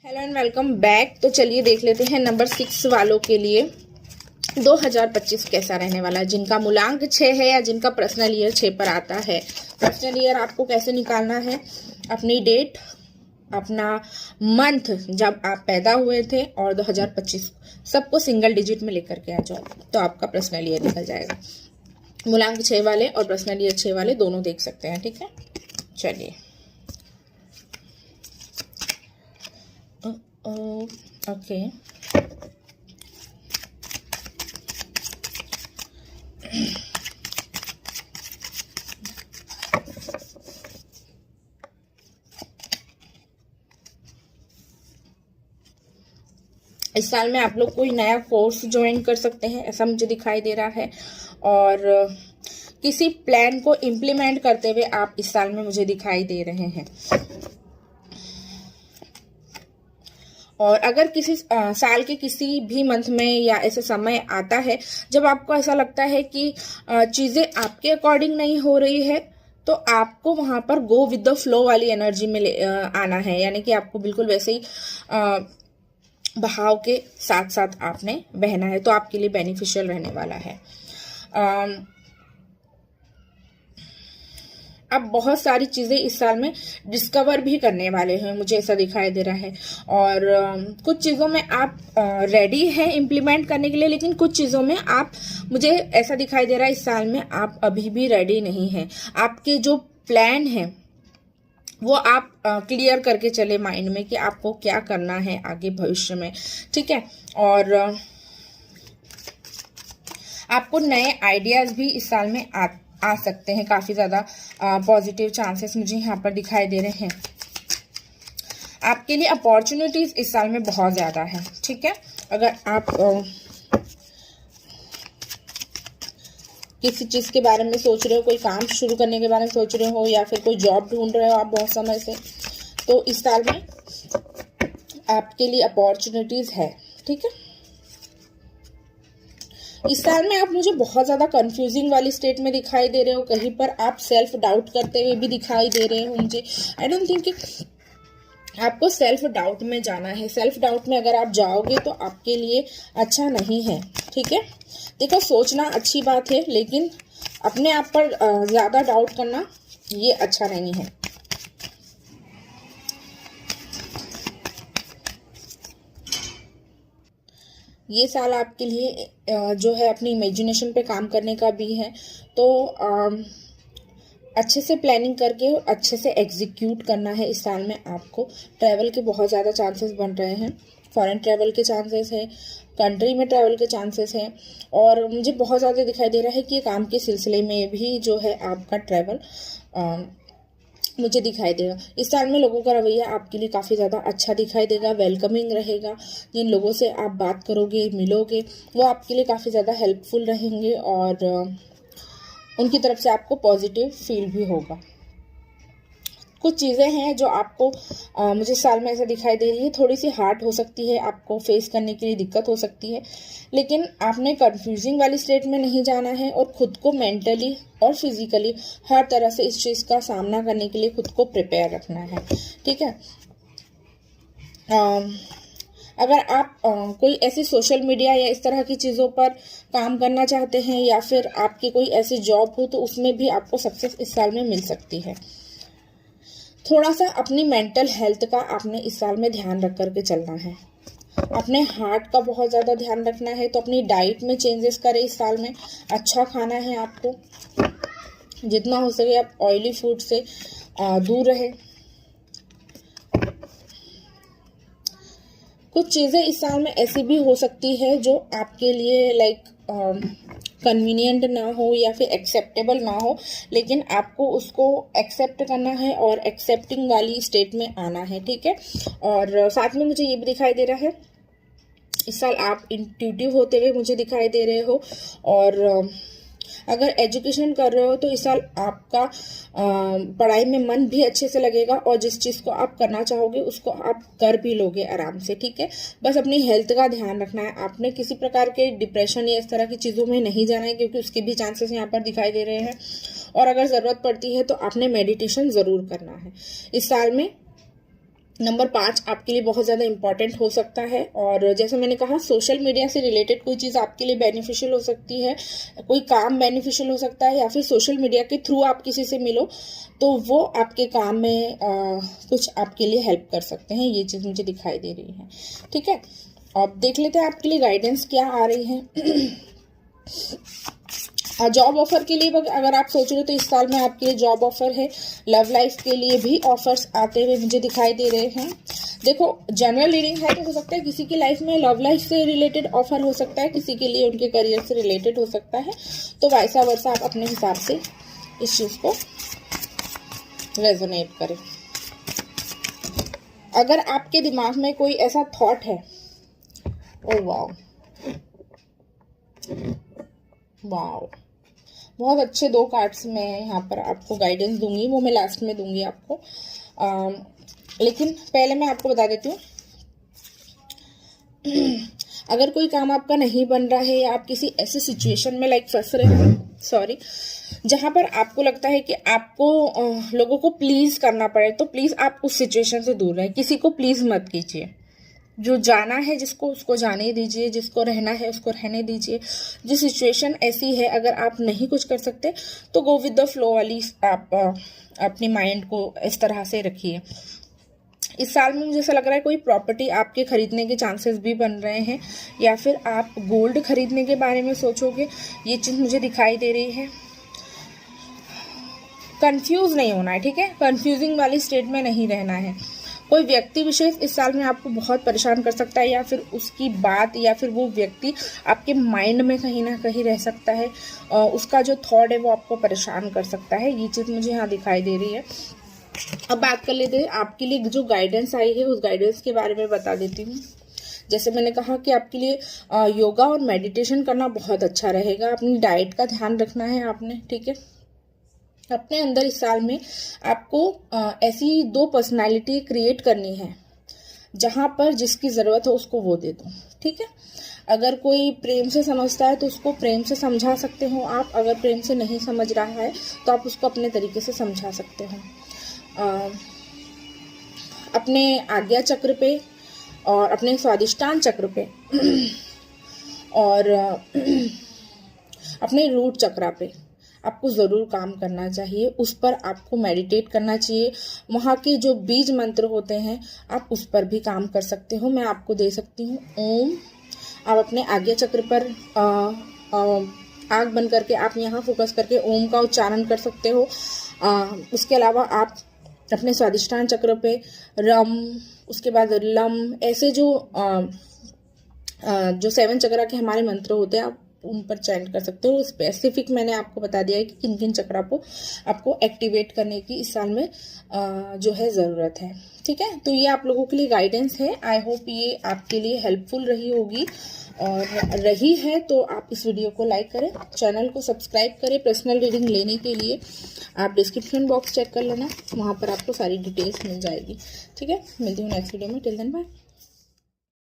Hello and welcome back. तो चलिए देख लेते हैं नंबर 6 वालों के लिए 2025 कैसा रहने वाला है, जिनका मूलांक 6 है या जिनका पर्सनल ईयर 6 पर आता है। पर्सनल ईयर आपको कैसे निकालना है, अपनी डेट, अपना मंथ जब आप पैदा हुए थे और 2025 सबको सिंगल डिजिट में लेकर के आ जाओ तो आपका पर्सनल ईयर निकल जाएगा। मूलांक 6 वाले और पर्सनल ईयर 6 वाले दोनों देख सकते हैं, ठीक है। चलिए ओके इस साल में आप लोग कोई नया कोर्स ज्वाइन कर सकते हैं, ऐसा मुझे दिखाई दे रहा है। और किसी प्लान को इम्प्लीमेंट करते हुए आप इस साल में मुझे दिखाई दे रहे हैं। और अगर किसी साल के किसी भी मंथ में या ऐसे समय आता है जब आपको ऐसा लगता है कि चीज़ें आपके अकॉर्डिंग नहीं हो रही है, तो आपको वहाँ पर गो विद द फ्लो वाली एनर्जी में आना है, यानी कि आपको बिल्कुल वैसे ही बहाव के साथ साथ आपने बहना है, तो आपके लिए बेनिफिशियल रहने वाला है। आप बहुत सारी चीज़ें इस साल में डिस्कवर भी करने वाले हैं, मुझे ऐसा दिखाई दे रहा है। और कुछ चीज़ों में आप रेडी हैं इम्प्लीमेंट करने के लिए, लेकिन कुछ चीज़ों में आप, मुझे ऐसा दिखाई दे रहा है इस साल में आप अभी भी रेडी नहीं हैं। आपके जो प्लान हैं वो आप क्लियर करके चले माइंड में कि आपको क्या करना है आगे भविष्य में, ठीक है। और आपको नए आइडियाज़ भी इस साल में आ सकते हैं, काफ़ी ज़्यादा पॉजिटिव चांसेस मुझे यहाँ पर दिखाई दे रहे हैं। आपके लिए अपॉर्चुनिटीज़ इस साल में बहुत ज़्यादा है, ठीक है। अगर आप किसी चीज़ के बारे में सोच रहे हो, कोई काम शुरू करने के बारे में सोच रहे हो, या फिर कोई जॉब ढूंढ रहे हो आप बहुत समय से, तो इस साल में आपके लिए अपॉर्चुनिटीज़ है, ठीक है। इस साल में आप मुझे बहुत ज़्यादा कंफ्यूजिंग वाली स्टेट में दिखाई दे रहे हो, कहीं पर आप सेल्फ डाउट करते हुए भी दिखाई दे रहे हो मुझे। आई डोंट थिंक कि आपको सेल्फ डाउट में जाना है। सेल्फ डाउट में अगर आप जाओगे तो आपके लिए अच्छा नहीं है, ठीक है। देखो, सोचना अच्छी बात है, लेकिन अपने आप पर ज़्यादा डाउट करना ये अच्छा नहीं है। ये साल आपके लिए जो है अपनी इमेजिनेशन पे काम करने का भी है, तो अच्छे से प्लानिंग करके अच्छे से एग्जीक्यूट करना है। इस साल में आपको ट्रैवल के बहुत ज़्यादा चांसेस बन रहे हैं, फॉरेन ट्रैवल के चांसेस हैं, कंट्री में ट्रैवल के चांसेस हैं। और मुझे बहुत ज़्यादा दिखाई दे रहा है कि काम के सिलसिले में भी जो है आपका ट्रैवल मुझे दिखाई देगा। इस साल में लोगों का रवैया आपके लिए काफ़ी ज़्यादा अच्छा दिखाई देगा, वेलकमिंग रहेगा। जिन लोगों से आप बात करोगे, मिलोगे, वो आपके लिए काफ़ी ज़्यादा हेल्पफुल रहेंगे और उनकी तरफ से आपको पॉजिटिव फील भी होगा। कुछ चीज़ें हैं जो आपको मुझे साल में ऐसा दिखाई दे रही है, थोड़ी सी हार्ड हो सकती है, आपको फेस करने के लिए दिक्कत हो सकती है, लेकिन आपने कंफ्यूजिंग वाली स्टेट में नहीं जाना है और ख़ुद को मेंटली और फिजिकली हर तरह से इस चीज़ का सामना करने के लिए खुद को प्रिपेयर रखना है, ठीक है। अगर आप कोई ऐसी सोशल मीडिया या इस तरह की चीज़ों पर काम करना चाहते हैं, या फिर आपकी कोई ऐसी जॉब हो, तो उसमें भी आपको सक्सेस इस साल में मिल सकती है। थोड़ा सा अपनी मेंटल हेल्थ का आपने इस साल में ध्यान रख करके चलना है। अपने हार्ट का बहुत ज़्यादा ध्यान रखना है, तो अपनी डाइट में चेंजेस करें इस साल में। अच्छा खाना है आपको, जितना हो सके आप ऑयली फूड से दूर रहें। कुछ चीज़ें इस साल में ऐसी भी हो सकती है जो आपके लिए कन्वीनियंट ना हो या फिर एक्सेप्टेबल ना हो, लेकिन आपको उसको एक्सेप्ट करना है और एक्सेप्टिंग वाली स्टेट में आना है, ठीक है। और साथ में मुझे ये भी दिखाई दे रहा है इस साल आप इंट्यूटिव होते हुए मुझे दिखाई दे रहे हो। और अगर एजुकेशन कर रहे हो तो इस साल आपका पढ़ाई में मन भी अच्छे से लगेगा, और जिस चीज़ को आप करना चाहोगे उसको आप कर भी लोगे आराम से, ठीक है। बस अपनी हेल्थ का ध्यान रखना है। आपने किसी प्रकार के डिप्रेशन या इस तरह की चीज़ों में नहीं जाना है, क्योंकि उसके भी चांसेस यहाँ पर दिखाई दे रहे हैं। और अगर ज़रूरत पड़ती है तो आपने मेडिटेशन ज़रूर करना है। इस साल में नंबर 5 आपके लिए बहुत ज़्यादा इम्पॉर्टेंट हो सकता है। और जैसे मैंने कहा, सोशल मीडिया से रिलेटेड कोई चीज़ आपके लिए बेनिफिशियल हो सकती है, कोई काम बेनिफिशियल हो सकता है, या फिर सोशल मीडिया के थ्रू आप किसी से मिलो तो वो आपके काम में कुछ आपके लिए हेल्प कर सकते हैं। ये चीज़ मुझे दिखाई दे रही है। ठीक है, अब देख लेते हैं आपके लिए गाइडेंस क्या आ रही है। जॉब ऑफर के लिए अगर आप सोच रहे हो तो इस साल में आपके लिए जॉब ऑफर है। लव लाइफ के लिए भी ऑफर्स आते हुए मुझे दिखाई दे रहे हैं। देखो, जनरल रीडिंग है तो हो सकता है किसी की लाइफ में लव लाइफ से रिलेटेड ऑफर हो सकता है, किसी के लिए उनके करियर से रिलेटेड हो सकता है। तो वैसा वर्षा आप अपने हिसाब से इस चीज़ को रेजोनेट करें। अगर आपके दिमाग में कोई ऐसा थॉट है, ओ वाओ वाओ, बहुत अच्छे 2 कार्ड्स मैं यहाँ पर आपको गाइडेंस दूंगी, वो मैं लास्ट में दूंगी आपको। लेकिन पहले मैं आपको बता देती हूँ, अगर कोई काम आपका नहीं बन रहा है या आप किसी ऐसे सिचुएशन में फंस रहे हो, जहाँ पर आपको लगता है कि आपको लोगों को प्लीज करना पड़े, तो प्लीज आप उस सिचुएशन से दूर रहें। किसी को प्लीज मत कीजिए। जो जाना है जिसको, उसको जाने दीजिए, जिसको रहना है उसको रहने दीजिए। जो सिचुएशन ऐसी है, अगर आप नहीं कुछ कर सकते तो गो विद द फ्लो वाली आप अपनी माइंड को इस तरह से रखिए। इस साल में मुझे ऐसा लग रहा है कोई प्रॉपर्टी आपके खरीदने के चांसेस भी बन रहे हैं, या फिर आप गोल्ड खरीदने के बारे में सोचोगे। ये चीज़ मुझे दिखाई दे रही है। कंफ्यूज नहीं होना है, ठीक है, कंफ्यूजिंग वाली स्टेट में नहीं रहना है। कोई व्यक्ति विशेष इस साल में आपको बहुत परेशान कर सकता है, या फिर उसकी बात या फिर वो व्यक्ति आपके माइंड में कहीं ना कहीं रह सकता है। उसका जो थॉट है वो आपको परेशान कर सकता है। ये चीज़ मुझे यहाँ दिखाई दे रही है। अब बात कर लेते हैं आपके लिए जो गाइडेंस आई है, उस गाइडेंस के बारे में बता देती हूँ। जैसे मैंने कहा कि आपके लिए योगा और मेडिटेशन करना बहुत अच्छा रहेगा। अपनी डाइट का ध्यान रखना है आपने, ठीक है। अपने अंदर इस साल में आपको ऐसी 2 पर्सनालिटी क्रिएट करनी है, जहाँ पर जिसकी ज़रूरत हो उसको वो दे दो, ठीक है। अगर कोई प्रेम से समझता है तो उसको प्रेम से समझा सकते हो आप। अगर प्रेम से नहीं समझ रहा है तो आप उसको अपने तरीके से समझा सकते हो। अपने आज्ञा चक्र पे और अपने स्वादिष्टान चक्र पे और अपने रूट चक्रा पे आपको ज़रूर काम करना चाहिए। उस पर आपको मेडिटेट करना चाहिए। वहाँ के जो बीज मंत्र होते हैं आप उस पर भी काम कर सकते हो। मैं आपको दे सकती हूँ ओम। आप अपने आज्ञा चक्र पर आँख बंद करके आप यहाँ फोकस करके ओम का उच्चारण कर सकते हो। उसके अलावा आप अपने स्वादिष्टान चक्र पे रम, उसके बाद लम, ऐसे जो 7 चक्रा के हमारे मंत्र होते हैं आप उन पर चैंट कर सकते हो। स्पेसिफिक मैंने आपको बता दिया है कि किन किन चक्रा को आपको एक्टिवेट करने की इस साल में जो है ज़रूरत है, ठीक है। तो ये आप लोगों के लिए गाइडेंस है। आई होप ये आपके लिए हेल्पफुल रही होगी, और रही है तो आप इस वीडियो को लाइक करें, चैनल को सब्सक्राइब करें। पर्सनल रीडिंग लेने के लिए आप डिस्क्रिप्शन बॉक्स चेक कर लेना, वहाँ पर आपको सारी डिटेल्स मिल जाएगी, ठीक है। मिलती हूँ नेक्स्ट वीडियो में। Till then bye.